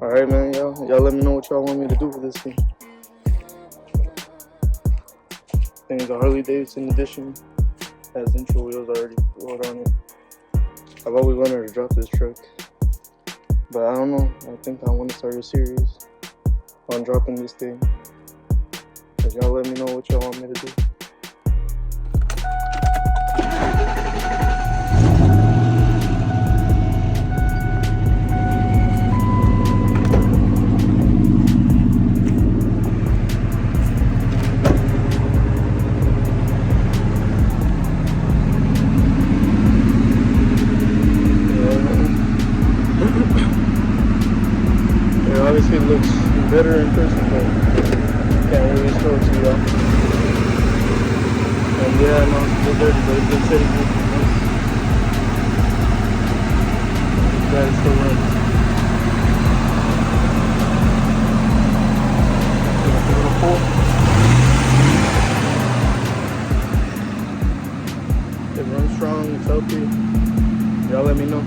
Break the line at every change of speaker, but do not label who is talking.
Alright, man, y'all let me know what y'all want me to do with this thing. I think the Harley Davidson edition has intro wheels already rolled on it. I've always wanted to drop this truck, but I don't know. I think I want to start a series on dropping this thing. But y'all let me know what y'all want me to do. It obviously looks better in person, but can't really show it to y'all. And yeah, no, it's still dirty, but it's been sitting here for months. Glad it still runs. Give it a pull. It runs strong, it's healthy. Y'all let me know.